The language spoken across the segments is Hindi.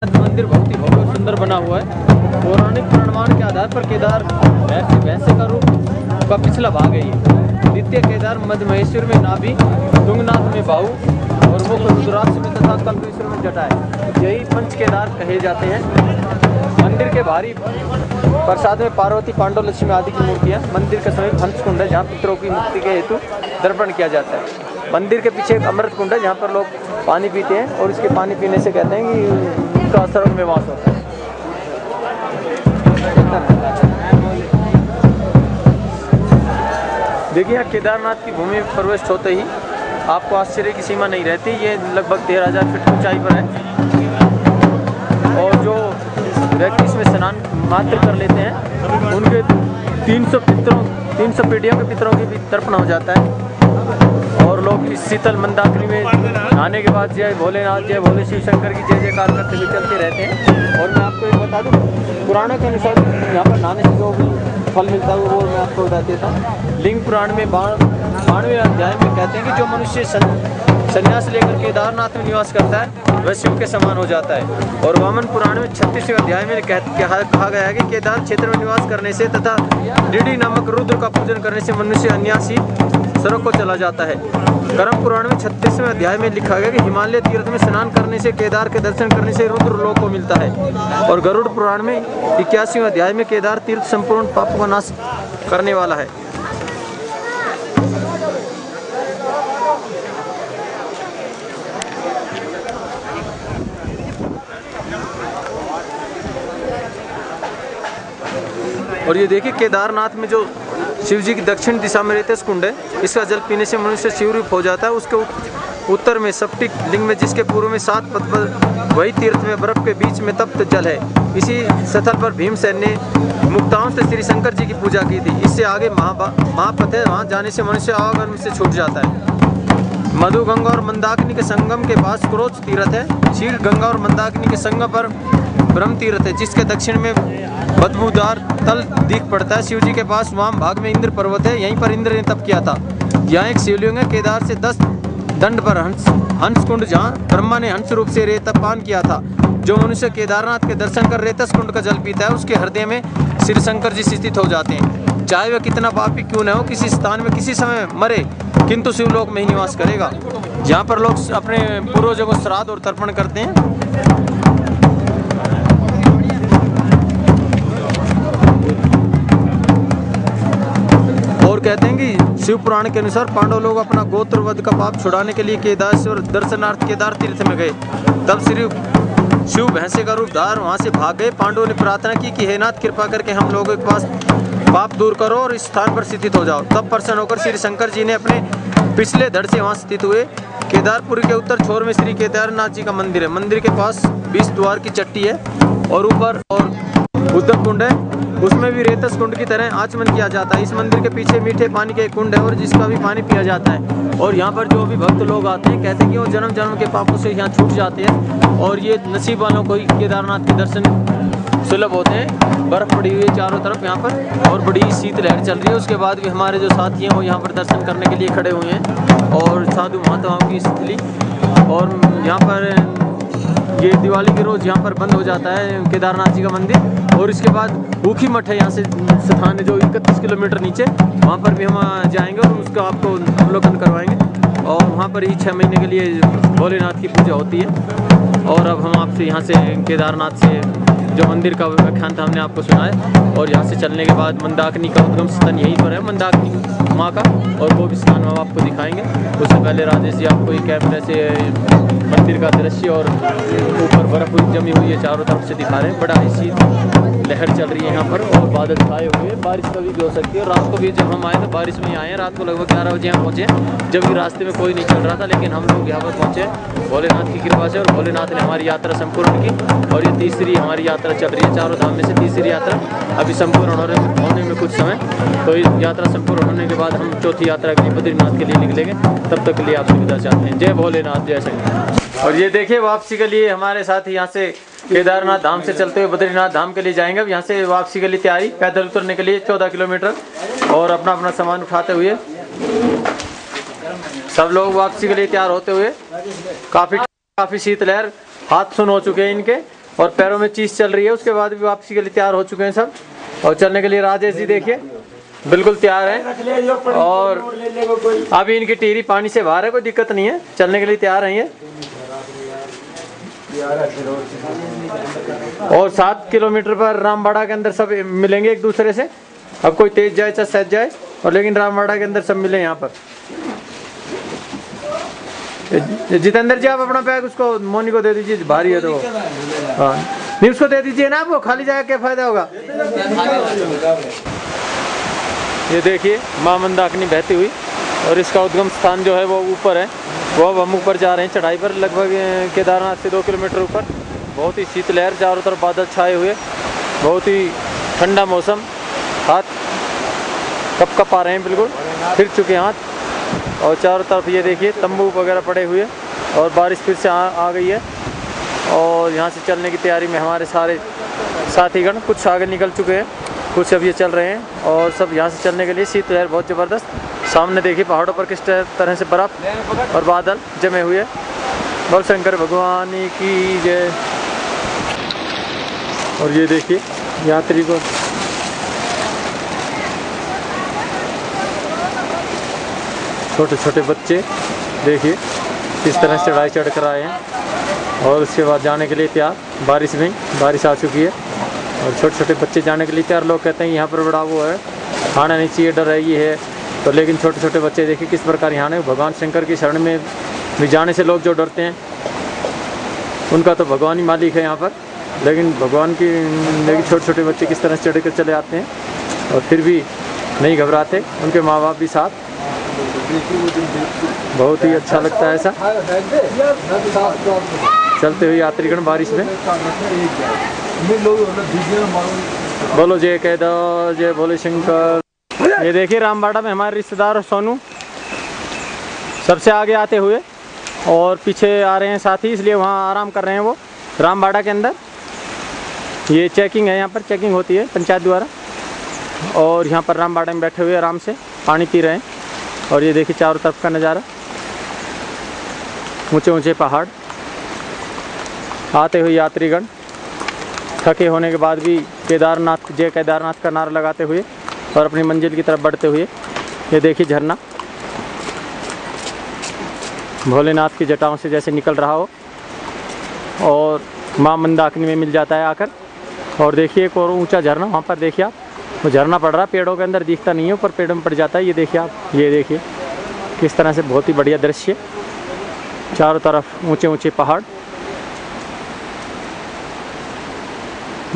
मंदिर बहुत ही भव्य और सुंदर बना हुआ है। पौराणिक प्रमाण के आधार पर केदार भैंसे का रूप का पिछला भाग है ये। द्वितीय केदार मध्य महेश्वर में नाभि, तुंगनाथ में बाहु और मुख रुद्राक्ष में तथा कल्पेश्वर में जटा है। यही पंच केदार कहे जाते हैं। मंदिर के बाहरी प्रसाद में पार्वती, पांडव, लक्ष्मी आदि की मूर्तियां। मंदिर के समीप हंस कुंड है जहाँ पितरों की मुक्ति के हेतु दर्पण किया जाता है। मंदिर के पीछे एक अमृत कुंड है जहाँ पर लोग पानी पीते हैं और इसके पानी पीने से कहते हैं कि उसका स्वर्ग में वास होता है। देखिए यहाँ केदारनाथ की भूमि में प्रवेश होते ही आपको आश्चर्य की सीमा नहीं रहती। ये लगभग 13,000 फीट ऊंचाई पर है और जो व्यक्ति इसमें स्नान मात्र कर लेते हैं उनके 300 पीढ़ियों के पितरों की भी तर्पण हो जाता है। और लोग इस शीतल मंदाकिनी में नहाने के बाद जय भोलेनाथ, जय भोले शिव शंकर की जय जयकार करते हुए चलते रहते हैं। और मैं आपको एक बता दूं, पुराणों के अनुसार यहाँ पर नहाने से जो भी फल मिलता है वो मैं आपको बता देता हूँ। लिंग पुराण में 92वें अध्याय में कहते हैं कि जो मनुष्य संन्यास लेकर केदारनाथ में निवास करता है वह शिव के समान हो जाता है। और वामन पुराण में 36वें अध्याय में कहा गया है कि केदार क्षेत्र में निवास करने से तथा डीडी नामक रुद्र का पूजन करने से मनुष्य अन्यासी स्वर्ग को चला जाता है। कर्म पुराण में 36वें अध्याय में लिखा गया कि हिमालय तीर्थ में स्नान करने से, केदार के दर्शन करने से रुद्र लोक को मिलता है। और गरुड़ पुराण में 81वें अध्याय में केदार तीर्थ संपूर्ण पापों का नाश करने वाला है। और ये देखिए केदारनाथ में जो शिव जी की दक्षिण दिशा में रेतस कुंड है, इसका जल पीने से मनुष्य शिवरूप हो जाता है। उसके उत्तर में सप्टिक लिंग में, जिसके पूर्व में 7 पद्म, वही तीर्थ में बर्फ के बीच में तप्त जल है। इसी स्थल पर भीमसेन ने मुक्ताओं से श्री शंकर जी की पूजा की थी। इससे आगे महापथ है, वहाँ जाने से मनुष्य आवागमन से छूट जाता है। मधु गंगा और मंदाकिनी के संगम के पास क्रोच तीर्थ है। क्षीर गंगा और मंदाकिनी के संगम पर ब्रह्म तीर्थ है, जिसके दक्षिण में बदबूदार तल दिख पड़ता है। शिव जी के पास वाम भाग में इंद्र पर्वत है, यहीं पर इंद्र ने तप किया था। यहाँ एक शिवलिंग है। केदार से 10 दंड पर हंस कुंड, जहाँ ब्रह्मा ने हंस रूप से रेतपान किया था। जो मनुष्य केदारनाथ के दर्शन कर रेतस कुंड का जल पीता है उसके हृदय में श्री शंकर जी स्थित हो जाते हैं। चाहे वह कितना पापी क्यों न हो, किसी स्थान में किसी समय मरे, किंतु शिवलोक में ही निवास करेगा। जहाँ पर लोग अपने पूर्वजों को श्राद्ध और तर्पण करते हैं। और कहते हैं कि शिव पुराण के अनुसार पांडव लोग अपना गोत्रवध का पाप छुड़ाने के लिए केदारेश्वर दर्शनार्थ केदार तीर्थ में गए। तब श्री शिव भैंसे का रूप धार वहां से भाग गए। पांडवों ने प्रार्थना की कि हे नाथ, कृपा करके हम लोगों के पास पाप दूर करो और इस स्थान पर स्थित हो जाओ। तब प्रसन्न होकर श्री शंकर जी ने अपने पिछले धड़ से वहां स्थित हुए। केदारपुरी के उत्तर छोर में श्री केदारनाथ जी का मंदिर है। मंदिर के पास 20 द्वार की चट्टी है और ऊपर और उद्धव कुंड है, उसमें भी रेतस कुंड की तरह आचमन किया जाता है। इस मंदिर के पीछे मीठे पानी के कुंड है और जिसका भी पानी पिया जाता है। और यहाँ पर जो भी भक्त लोग आते हैं कहते हैं कि वो जन्म जन्म के पापों से यहाँ छूट जाते हैं और ये नसीब वालों को ही केदारनाथ के दर्शन सुलभ होते हैं। बर्फ पड़ी हुई है चारों तरफ यहाँ पर और बड़ी शीतलहर चल रही है। उसके बाद भी हमारे जो साथी हैं वो यहाँ पर दर्शन करने के लिए खड़े हुए हैं और साधु महात्माओं की स्थली। और यहाँ पर ये दिवाली के रोज़ यहाँ पर बंद हो जाता है केदारनाथ जी का मंदिर। और इसके बाद ऊखी मठ है यहाँ से स्थान है जो 31 किलोमीटर नीचे, वहाँ पर भी हम जाएंगे और उसका आपको अवलोकन करवाएंगे। और वहाँ पर ही 6 महीने के लिए भोलेनाथ की पूजा होती है। और अब हम आपसे यहाँ से केदारनाथ से जो मंदिर का व्याख्यान था हमने आपको सुनाया। और यहाँ से चलने के बाद मंदाकिनी का उद्गम स्थान यहीं पर है, मंदाकिनी माँ का, और वो भी स्थान हम आपको दिखाएंगे। उससे पहले राजेश जी आपको ये कैमरे से मंदिर का दृश्य और ऊपर बर्फ जमी हुई है चारों तरफ से दिखा रहे हैं। बड़ा ही शीत लहर चल रही है यहाँ पर और बादल छाए हुए हैं। बारिश कभी भी हो सकती है। रात को भी जब हम आए तो बारिश में आए हैं। रात को लगभग 11 बजे यहाँ पहुँचे, जबकि रास्ते में कोई नहीं चल रहा था, लेकिन हम लोग यहाँ पर पहुँचे भोलेनाथ की कृपा से। और भोलेनाथ ने हमारी यात्रा संपूर्ण की और ये तीसरी हमारी यात्रा चल रही है। चारों धाम में से तीसरी यात्रा अभी संपूर्ण होने में कुछ समय। तो इस यात्रा संपूर्ण होने के बाद हम चौथी यात्रा के लिए बद्रीनाथ के लिए निकलेंगे। तब तक के लिए आपसे विदा चाहते हैं। जय भोलेनाथ, जय शंकर। और ये देखिए वापसी के लिए हमारे साथ यहाँ से केदारनाथ धाम से चलते हुए बद्रीनाथ धाम के लिए जाएंगे। अब यहाँ से वापसी के लिए तैयारी, पैदल उतरने के लिए 14 किलोमीटर और अपना अपना सामान उठाते हुए सब लोग वापसी के लिए तैयार होते हुए। काफ़ी शीतलहर, हाथ सुन हो चुके हैं इनके और पैरों में चीज चल रही है, उसके बाद भी वापसी के लिए तैयार हो चुके हैं सब। और चलने के लिए राजेश जी देखिए बिल्कुल तैयार है। और अभी इनकी टिहरी पानी से बाहर है, कोई दिक्कत नहीं है, चलने के लिए तैयार है ये। और 7 किलोमीटर पर रामबाड़ा के अंदर सब मिलेंगे एक दूसरे से। अब कोई तेज जाए चाहे सहज जाए, और लेकिन रामबाड़ा के अंदर सब मिले यहाँ पर। जितेंद्र जी आप अपना बैग उसको मोनी को दे दीजिए, भारी है तो। हाँ नहीं उसको दे दीजिए ना, आपको खाली जाएगा क्या फायदा होगा। ये देखिए माँ मंदाकिनी बहती हुई, और इसका उद्गम स्थान जो है वो ऊपर है। वो अब हम ऊपर जा रहे हैं चढ़ाई पर, लगभग केदारनाथ से 2 किलोमीटर ऊपर। बहुत ही शीतलहर, चारों तरफ बादल छाए हुए, बहुत ही ठंडा मौसम। हाथ कप आ रहे हैं, बिल्कुल फिर चुके हाथ। और चारों तरफ ये देखिए तंबू वगैरह पड़े हुए, और बारिश फिर से आ गई है। और यहाँ से चलने की तैयारी में हमारे सारे साथीगण, कुछ आगे निकल चुके हैं, कुछ अब ये चल रहे हैं। और सब यहाँ से चलने के लिए शीतलहर बहुत ज़बरदस्त। सामने देखिए पहाड़ों पर किस तरह से बर्फ़ और बादल जमे हुए। बोल शंकर भगवान की जय। और ये देखिए यात्री को छोटे छोटे बच्चे देखिए किस तरह से चढ़ाई चढ़ कर आए हैं। और उसके बाद जाने के लिए तैयार, बारिश में बारिश आ चुकी है, और छोटे छोटे बच्चे जाने के लिए तैयार। लोग कहते हैं यहाँ पर बड़ा वो है, आना नहीं चाहिए, डर रही है तो, लेकिन छोटे छोटे बच्चे देखिए किस प्रकार यहाँ ने भगवान शंकर की शरण में भी जाने से लोग जो डरते हैं, उनका तो भगवान ही मालिक है यहाँ पर। लेकिन छोटे छोटे बच्चे किस तरह से चढ़ कर चले आते हैं, और फिर भी नहीं घबराते, उनके माँ बाप भी साथ। बहुत ही अच्छा लगता है ऐसा चलते हुए यात्रीगण बारिश में। बोलो जय केदार, जय भोले शंकर। ये देखिए रामबाड़ा में हमारे रिश्तेदार सोनू सबसे आगे आते हुए, और पीछे आ रहे हैं साथी, इसलिए वहाँ आराम कर रहे हैं वो रामबाड़ा के अंदर। ये चेकिंग है, यहाँ पर चेकिंग होती है पंचायत द्वारा। और यहाँ पर रामबाड़ा में बैठे हुए आराम से पानी पी रहे हैं। और ये देखिए चारों तरफ का नज़ारा, ऊंचे ऊंचे पहाड़, आते हुए यात्रीगण थके होने के बाद भी केदारनाथ, जय केदारनाथ का नारा लगाते हुए और अपनी मंजिल की तरफ बढ़ते हुए। ये देखिए झरना भोलेनाथ की जटाओं से जैसे निकल रहा हो, और माँ मंदाकिनी में मिल जाता है आकर। और देखिए एक और ऊंचा झरना वहाँ पर देखिए आप, वो झरना पड़ रहा, पेड़ों के अंदर दिखता नहीं है, ऊपर पेड़ों में पड़ जाता है। ये देखिए आप, ये देखिए किस तरह से बहुत ही बढ़िया दृश्य, चारों तरफ ऊंचे ऊंचे पहाड़,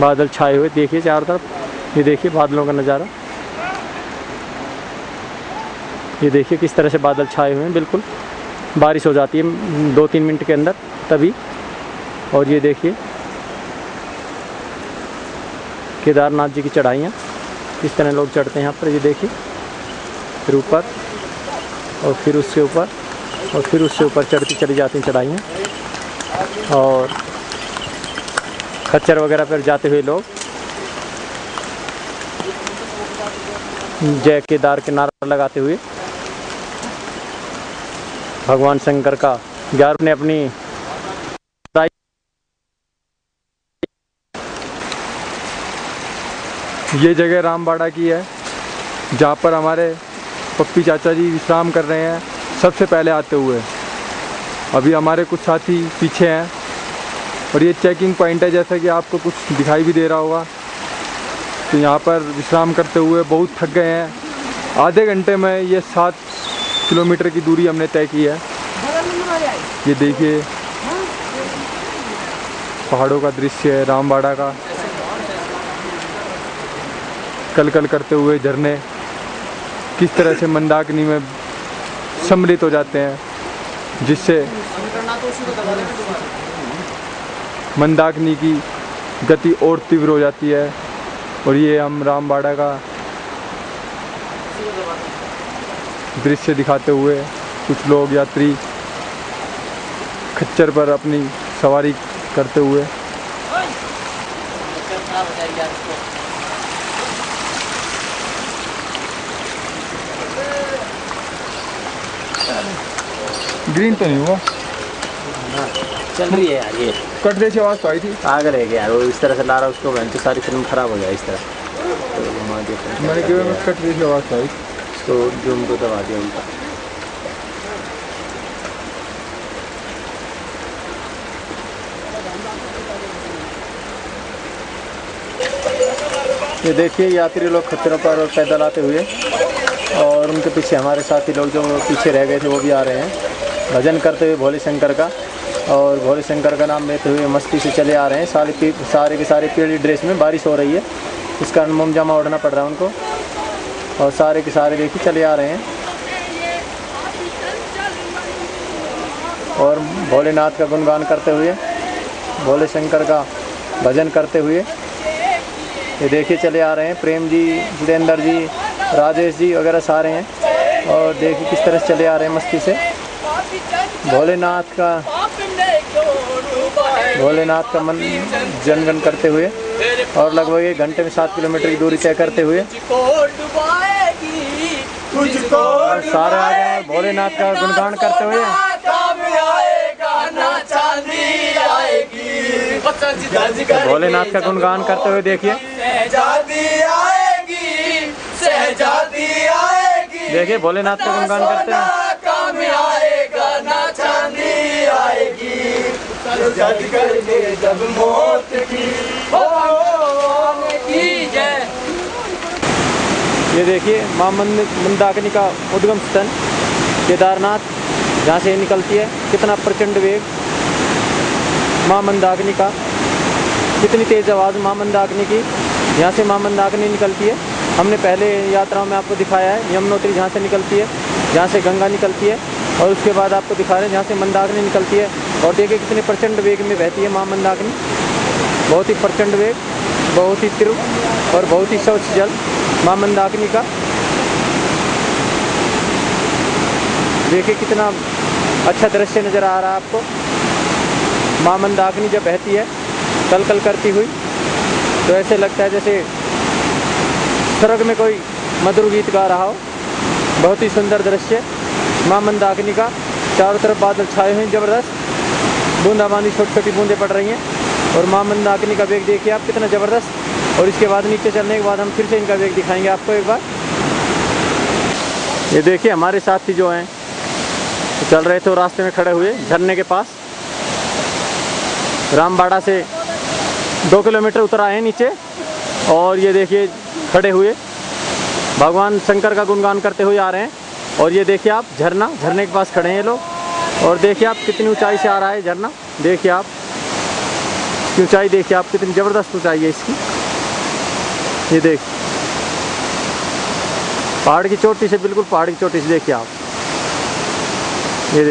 बादल छाए हुए देखिए चारों तरफ। ये देखिए बादलों का नज़ारा, ये देखिए किस तरह से बादल छाए हुए हैं, बिल्कुल बारिश हो जाती है 2-3 मिनट के अंदर तभी। और ये देखिए केदारनाथ जी की चढ़ाइयाँ किस तरह लोग चढ़ते हैं यहाँ पर। ये देखिए फिर ऊपर, और फिर उससे ऊपर, और फिर उससे ऊपर चढ़ती चली जाती हैं चढ़ाइयाँ। और खच्चर वगैरह पर जाते हुए लोग जय केदार के नारा लगाते हुए भगवान शंकर का 11 ने अपनी ये जगह रामबाड़ा की है, जहाँ पर हमारे पप्पी चाचा जी विश्राम कर रहे हैं सबसे पहले आते हुए। अभी हमारे कुछ साथी पीछे हैं, और ये चेकिंग पॉइंट है, जैसा कि आपको कुछ दिखाई भी दे रहा होगा। तो यहाँ पर विश्राम करते हुए बहुत थक गए हैं। आधे घंटे में ये 7 किलोमीटर की दूरी हमने तय की है। ये देखिए पहाड़ों का दृश्य है, रामबाड़ा का कल कल करते हुए झरने किस तरह से मंदाकिनी में सम्मिलित हो जाते हैं, जिससे मंदाकिनी की गति और तीव्र हो जाती है। और ये हम रामबाड़ा का दृश्य दिखाते हुए कुछ लोग यात्री खच्चर पर अपनी सवारी करते हुए ग्रीन तो नहीं हुआ। चल रही है यार ये। कट रही आवाज़ तो आई थी। पागल है क्या यार, वो इस तरह से ला रहा उसको, बहन तो सारी फिल्म खराब हो जाए इस तरह। मैंने कहा कट रही आवाज़ तो आई। तो जूम को दबा दिया उनका। ये देखिए यात्री लोग खच्चरों पर पैदल आते हुए, और उनके पीछे हमारे साथी लोग जो पीछे रह गए थे वो भी आ रहे हैं भजन करते हुए भोले शंकर का, और भोले शंकर का नाम लेते हुए मस्ती से चले आ रहे हैं। सारे के सारे पीली ड्रेस में, बारिश हो रही है इस कारण मोमजामा ओढ़ना पड़ रहा है उनको, और सारे के सारे देखिए चले आ रहे हैं और भोलेनाथ का गुणगान करते हुए, भोले शंकर का भजन करते हुए ये देखिए चले आ रहे हैं। प्रेम जी, जितेंद्र जी, राजेश जी वगैरह सारे हैं, और देखिए किस तरह से चले आ रहे हैं मस्ती से भोलेनाथ का मन जनगण करते हुए, और लगभग 1 घंटे में 7 किलोमीटर की दूरी तय करते हुए और सारे आ गए भोलेनाथ का गुणगान करते हुए। भोलेनाथ का गुणगान करते हुए देखिए, देखिए भोलेनाथ का गुणगान करते हैं। ये देखिए मां मंदाकिनी का उद्गम स्थल केदारनाथ, जहाँ से निकलती है, कितना प्रचंड वेग मां मंदाकिनी का, कितनी तेज़ आवाज़ मां मंदाकिनी की। यहाँ से मां मंदाकिनी निकलती है। हमने पहले यात्राओं में आपको दिखाया है यमुनोत्री जहाँ से निकलती है, जहाँ से गंगा निकलती है, और उसके बाद आपको दिखा रहे हैं जहाँ से मंदाकिनी निकलती है। और देखिए कितने प्रचंड वेग में बहती है मां मंदाकिनी, बहुत ही प्रचंड वेग, बहुत ही तीव्र और बहुत ही स्वच्छ जल मां मंदाकिनी का। देखिए कितना अच्छा दृश्य नज़र आ रहा है आपको। मां मंदाकिनी जब बहती है कल कल करती हुई, तो ऐसे लगता है जैसे स्वर्ग में कोई मधुर गीत गा रहा हो। बहुत ही सुंदर दृश्य मां मंदाकिनी का। चारों तरफ बादल छाए हुए हैं ज़बरदस्त, बूंदाबांदी छोटी छोटी बूंदें पड़ रही हैं, और मां मंदाकिनी का वेग देखिए आप कितना ज़बरदस्त। और इसके बाद नीचे चलने के बाद हम फिर से इनका वेग दिखाएंगे आपको एक बार। ये देखिए हमारे साथी जो हैं तो चल रहे थे, रास्ते में खड़े हुए झरने के पास, रामबाड़ा से 2 किलोमीटर उतर आए हैं नीचे, और ये देखिए खड़े हुए भगवान शंकर का गुणगान करते हुए आ रहे हैं। और ये देखिए आप झरने के पास खड़े हैं ये लोग, और देखिए आप कितनी ऊंचाई से आ रहा है झरना। देखिए आप ऊंचाई, देखिए आप कितनी ज़बरदस्त ऊंचाई है इसकी। ये देख पहाड़ की चोटी से, बिल्कुल पहाड़ की चोटी से देखिए आप, ये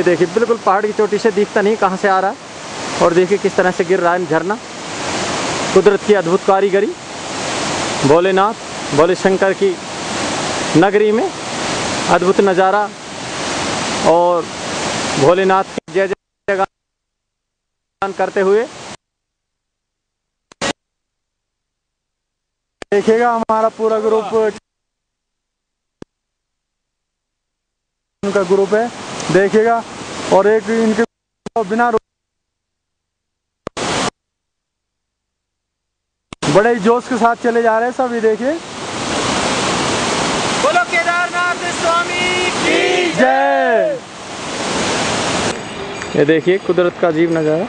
देखिए बिल्कुल पहाड़ की चोटी से, दिखता नहीं कहाँ से आ रहा है। और देखिए किस तरह से गिर रहा है झरना। कुदरत की अद्भुत कारीगरी, भोलेनाथ, भोले शंकर की नगरी में अद्भुत नज़ारा, और भोलेनाथ की जय जय गान करते हुए देखिएगा हमारा पूरा ग्रुप, उनका ग्रुप है देखिएगा। और एक इनके बिना बड़े जोश के साथ चले जा रहे हैं सभी। देखिए बोलो केदारनाथ स्वामी की जय। ये देखिए कुदरत का अजीब नज़ारा,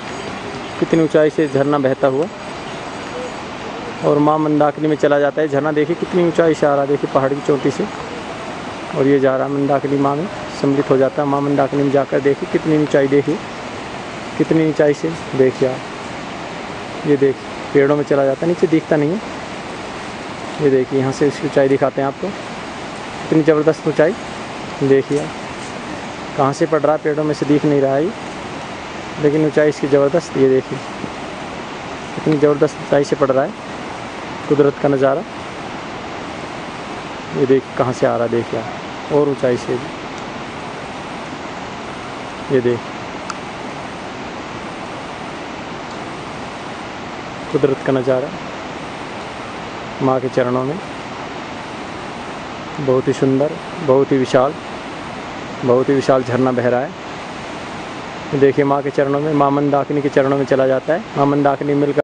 कितनी ऊंचाई से झरना बहता हुआ, और मां मंदाकिनी में चला जाता है झरना। देखिए कितनी ऊंचाई से आ रहा है, देखिए पहाड़ की चोटी से, और ये जा रहा है मंदाकिनी माँ में सम्मिलित हो जाता है। मां मंदाकिनी में जाकर देखिए कितनी ऊंचाई, देखिए कितनी ऊंचाई से, देखिए आप, ये देखिए पेड़ों में चला जाता है, नीचे दिखता नहीं है। ये देखिए यहाँ से इसकी ऊंचाई दिखाते हैं आपको, कितनी ज़बरदस्त ऊंचाई। देखिए आप कहाँ से पड़ रहा है, पेड़ों में से दिख नहीं रहा है, लेकिन ऊंचाई इसकी ज़बरदस्त। ये देखिए कितनी ज़बरदस्त ऊंचाई से पड़ रहा है कुदरत का नज़ारा। ये देखिए कहाँ से आ रहा है, देखिए आप, और ऊंचाई से। ये देख कुदरत का नज़ारा माँ के चरणों में, बहुत ही सुंदर, बहुत ही विशाल झरना बह रहा है। देखिए माँ के चरणों में, माँ मंदाकिनी के चरणों में चला जाता है। माँ मंदाकिनी मिलकर